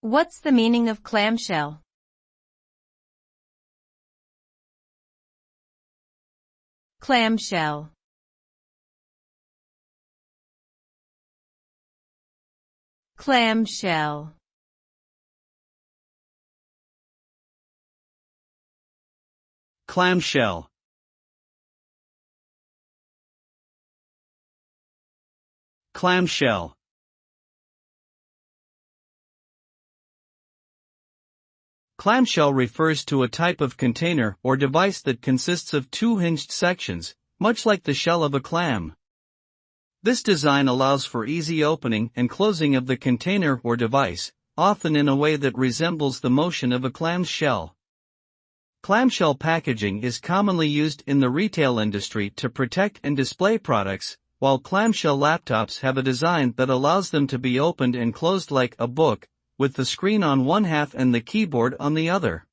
What's the meaning of clamshell? Clamshell. Clamshell. Clamshell. Clamshell. Clamshell refers to a type of container or device that consists of two hinged sections, much like the shell of a clam. This design allows for easy opening and closing of the container or device, often in a way that resembles the motion of a clam's shell. Clamshell packaging is commonly used in the retail industry to protect and display products, while clamshell laptops have a design that allows them to be opened and closed like a book, with the screen on one half and the keyboard on the other.